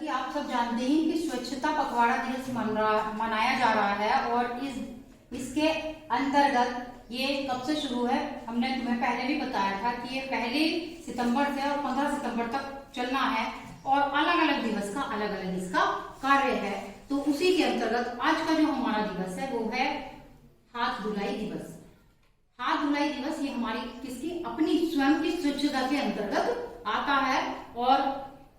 कि आप सब जानते हैं कि स्वच्छता पखवाड़ा दिवस मनाया जा रहा है और इसके अंतर्गत ये कब से शुरू है, हमने तुम्हें पहले भी बताया था कि ये 1 सितंबर से और 15 सितंबर तक चलना है और अलग अलग दिवस का अलग अलग इसका कार्य है। तो उसी के अंतर्गत आज का जो हमारा दिवस है वो है हाथ धुलाई दिवस। हाथ धुलाई दिवस ये हमारी किसकी अपनी स्वयं की स्वच्छता के अंतर्गत आता है और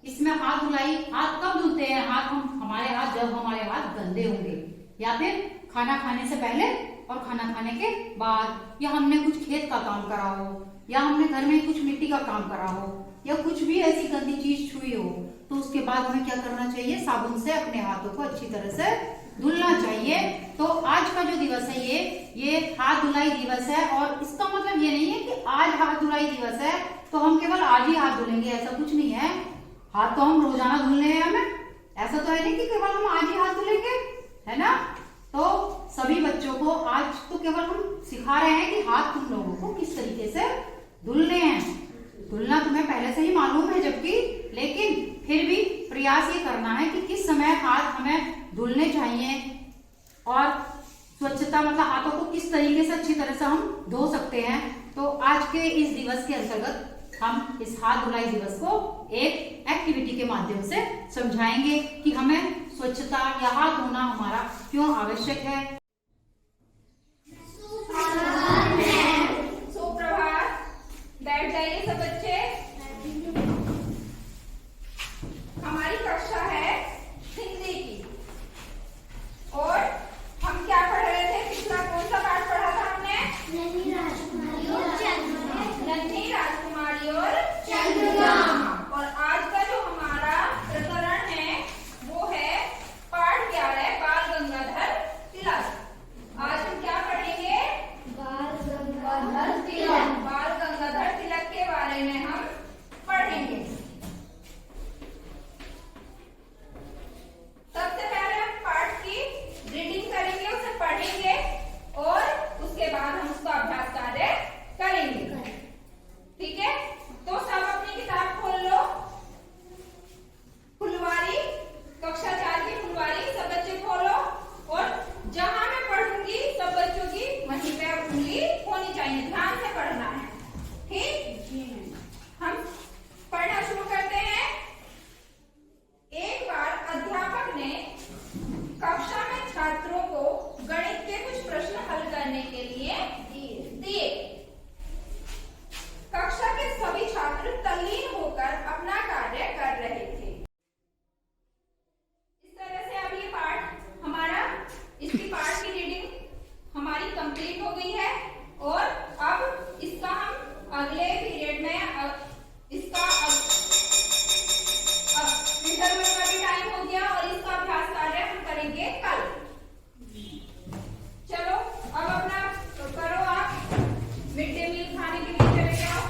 इसमें हाथ धुलाई, हाथ कब धुलते हैं? हमारे हाथ जब हमारे हाथ गंदे होंगे या फिर खाना खाने से पहले और खाना खाने के बाद, या हमने कुछ खेत का काम करा हो या हमने घर में कुछ मिट्टी का काम करा हो या कुछ भी ऐसी गंदी चीज छुई हो, तो उसके बाद हमें क्या करना चाहिए? साबुन से अपने हाथों को अच्छी तरह से धुलना चाहिए। तो आज का जो दिवस है ये हाथ धुलाई दिवस है और इसका मतलब ये नहीं है कि आज हाथ धुलाई दिवस है तो हम केवल आज ही हाथ धुलेंगे, ऐसा कुछ नहीं है। हाथ तो हम रोजाना धुलने हैं हमें, ऐसा तो है नहीं कि केवल हम आज ही हाथ धुलेंगे, है ना। तो सभी बच्चों को आज तो केवल हम सिखा रहे हैं कि हाथ तुम लोगों को किस तरीके से धुलने हैं। धुलना तुम्हें पहले से ही मालूम है जबकि, लेकिन फिर भी प्रयास ये करना है कि किस समय हाथ हमें धुलने चाहिए और स्वच्छता मतलब हाथों को किस तरीके से अच्छी तरह से हम धो सकते हैं। तो आज के इस दिवस के अंतर्गत हम इस हाथ धुलाई दिवस को एक एक्टिविटी के माध्यम से समझाएंगे कि हमें स्वच्छता या हाथ धोना हमारा क्यों आवश्यक है। सुप्रभात, बैठ जाइए सब बच्चे। हमारी कक्षा है हिंदी की और हम क्या पढ़ रहे थे? पिछला कौन सा पाठ पढ़ा था हमने? नन्ही राजकुमारी और चंद्रमा। और आज का जो हमारा प्रकरण है वो है पाठ 11 बाल गंगाधर तिलक। आज हम क्या पढ़ेंगे? बाल गंगाधर तिलक के बारे में हम पढ़ेंगे। सबसे पहले हम पाठ की रीडिंग करेंगे, उसे पढ़ेंगे और उसके बाद हम उसका अभ्यास कार्य करेंगे। ठीक है, तो सब अपनी किताब खोल लो। फुलवारी, कक्षा 4 की फुलवारी सब बच्चे खोलो और जहां मैं पढ़ूंगी सब बच्चों की वहीं पे उंगली होनी चाहिए, ध्यान से पढ़ना है। ठीक, हम पढ़ना शुरू करते हैं। एक बार अध्यापक ने कक्षा में छात्रों को गणित के कुछ प्रश्न हल करने के लिए दिए। कक्षा के सभी छात्र तल्लीन होकर अपना कार्य कर रहे थे। इस तरह से अब ये पाठ हमारा, इसकी पाठ की रीडिंग हमारी कंप्लीट हो गई है और अब इसका हम अगले पीरियड में इसका इंटरवल का भी टाइम हो गया और इसका अभ्यास कार्य हम करेंगे कल। चलो अब अपना करो, आप मिड डे मील खाने के लिए चले जाओ।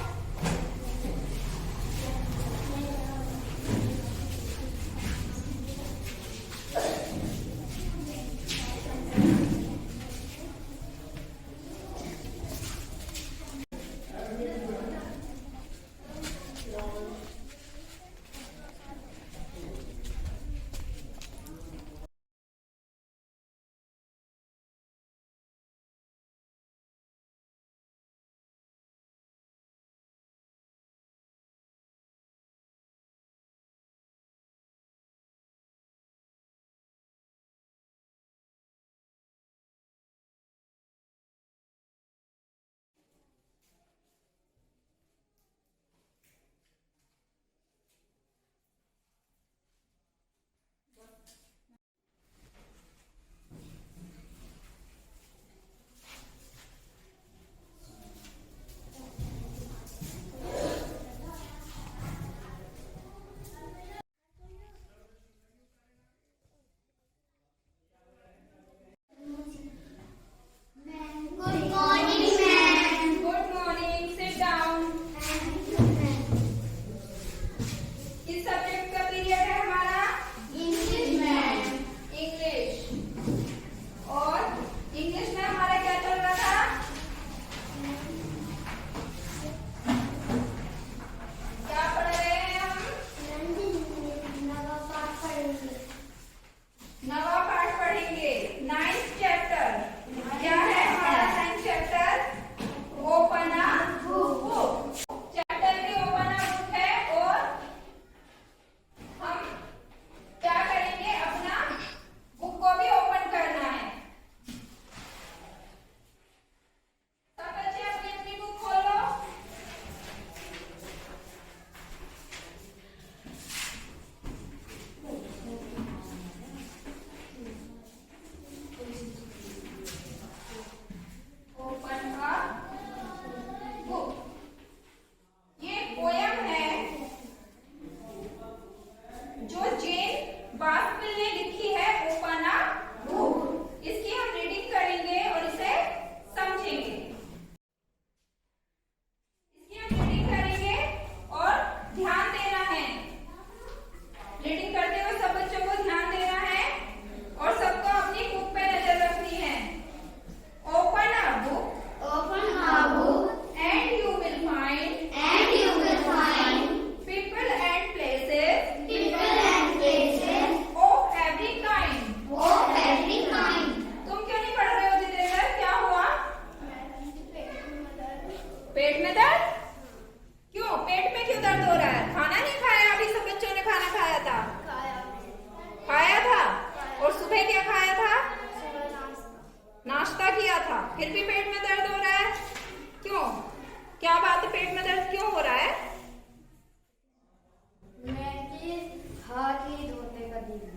हाथ ही नहीं धोते कभी भी।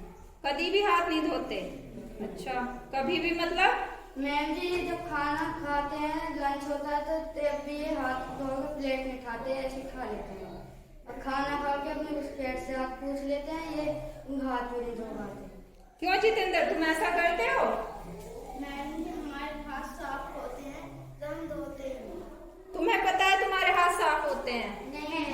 कभी भी हाथ नहीं धोते? अच्छा, कभी भी मतलब? मैम जी जब खाना खाते हैं, लंच होता है तो तब भी ये हाथ धोकर प्लेट में खाते हैं, ऐसे खा लेते हैं। और खाना खा के अपने उस प्लेट से हाथ पूछ लेते हैं, ये हाथ भी नहीं धोते। क्यों जितेंद्र, तुम ऐसा करते हो? मैम जी हमारे हाथ साफ होते हैं तो हम धोते हैं। तुम्हें पता है तुम्हारे हाथ साफ होते हैं? नहीं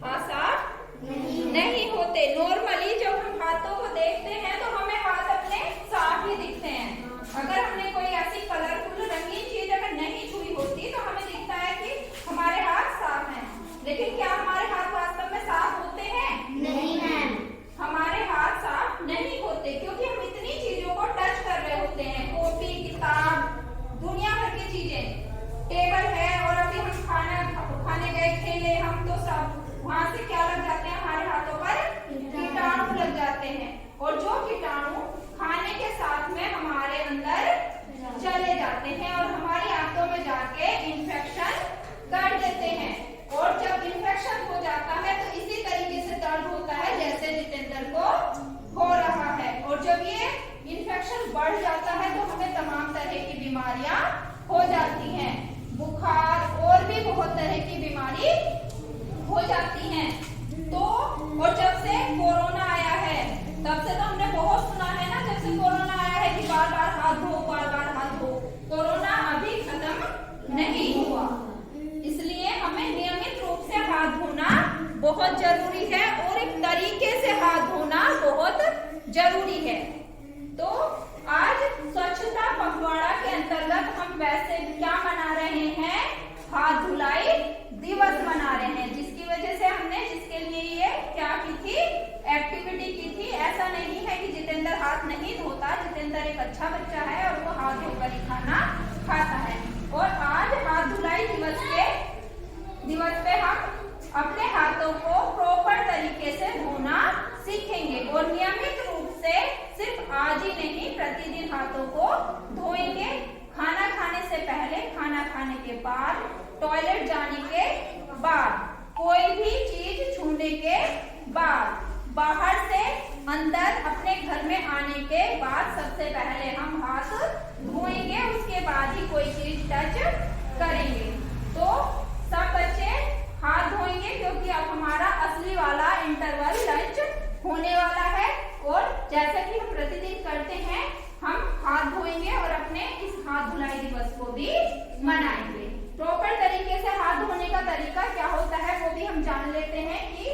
हाथ साफ नहीं नहीं होते। नॉर्मली जब हम हाथों को देखते हैं तो हमें हाथ अपने साफ ही दिखते हैं। अगर हमने कोई ऐसी कलरफुल रंगीन चीज अगर नहीं छुई होती तो हमें दिखता है कि हमारे हाथ साफ हैं। लेकिन क्या हमारे हाथ वास्तव में साफ होते हैं? नहीं मैम। हमारे हाथ साफ नहीं होते क्योंकि हम इतनी चीजों को टच कर रहे होते हैं। कॉपी, किताब, दुनिया भर की चीजें, टेबल है और अभी हम खाने गए, खेले हम तो सब वहां से क्या लग जाते हैं हमारे हाथों पर? कीटाणु लग जाते हैं। और जो कीटाणु खाने के साथ में हमारे अंदर चले जाते हैं और हमारी आंतों में जाके इन्फेक्शन कर देते हैं। और जब इन्फेक्शन हो जाता है तो इसी तरीके से दर्द होता है जैसे जितेंद्र को हो रहा है। और जब ये इन्फेक्शन बढ़ जाता है तो हमें तमाम तरह की बीमारियां हो जाती हैं, बुखार और भी बहुत तरह की बीमारी हो जाती हैं। तो और जब से कोरोना आया है तब से तो हमने बहुत सुना है ना, जब से कोरोना आया है कि बार बार हाथ धो, बार बार हाथ धो। कोरोना अभी खत्म नहीं हुआ, इसलिए हमें नियमित रूप से हाथ धोना बहुत जरूरी है और एक तरीके से हाथ धोना बहुत जरूरी है। तो आज स्वच्छता पखवाड़ा के अंतर्गत हम वैसे क्या मना रहे हैं? हाथ धुलाई दिवस मना रहे हैं, जिसकी वजह से हमने जिसके लिए ये क्या की थी? एक्टिविटी की थी। ऐसा नहीं है कि जितेंद्र हाथ नहीं धोता, जितेंद्र एक अच्छा बच्चा है और वो हाथ धोकर ही खाना खाता है। और आज हाथ धुलाई दिवस पे हम अपने हाथों को प्रॉपर तरीके से धोना सीखेंगे और नियमित रूप से सिर्फ आज ही नहीं प्रतिदिन हाथों को धोएंगे। खाना खाने से पहले, खाना खाने के बाद, टॉयलेट जाने के बाद, कोई भी चीज छूने के बाद, बाहर से अंदर अपने घर में आने के बाद सबसे पहले हम हाथ धोएंगे, उसके बाद ही कोई चीज टच करेंगे। तो सब बच्चे हाथ धोएंगे क्योंकि अब हमारा असली वाला इंटरवल लंच होने वाला है। और जैसा कि हम प्रतिदिन करते हैं, हम हाथ धोएंगे और अपने इस हाथ धुलाई दिवस को भी मनाएंगे। प्रॉपर तरीके से हाथ धोने का तरीका क्या होता है वो भी हम जान लेते हैं कि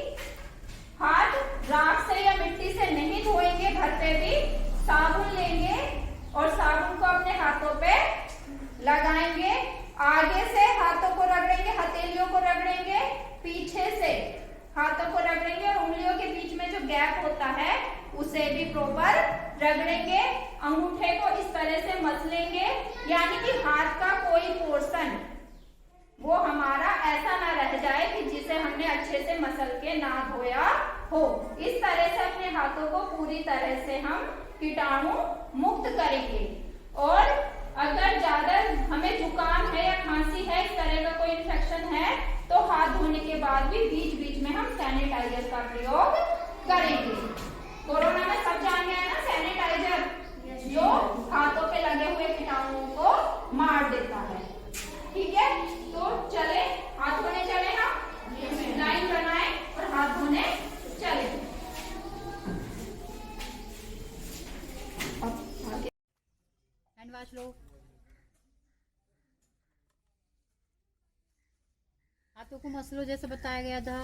हाथ राख से या मिट्टी से नहीं धोएंगे, घर पे भी साबुन लेंगे और साबुन को अपने हाथों पे लगाएंगे। आगे से हाथों को रगड़ेंगे, हथेलियों को रगड़ेंगे, पीछे से हाथों को रगड़ेंगे और उंगलियों के बीच में जो गैप होता है उसे भी प्रॉपर रगड़ेंगे। अंगूठे को इस तरह से मसलेंगे, यानी कि हाथ का कोई पोर्शन वो हमारा ऐसा ना रह जाए कि जिसे हमने अच्छे से मसल के ना धोया हो। इस तरह से अपने हाथों को पूरी तरह से हम कीटाणु मुक्त करेंगे। और अगर ज्यादा हमें जुकाम है या खांसी है, इस तरह का कोई इन्फेक्शन है, तो हाथ धोने के बाद भी बीच बीच में हम सैनिटाइजर का प्रयोग करेंगे। कोरोना में सब जान गए ना, सैनिटाइजर जो हाथों पे लगे हुए कीटाणुओं को मार देता है। ठीक है, तो चले हाथ धोने चले, हम लाइन बनाए और हाथ धोने चले। हैंड वॉश लो, हाथों को मसलो जैसे बताया गया था।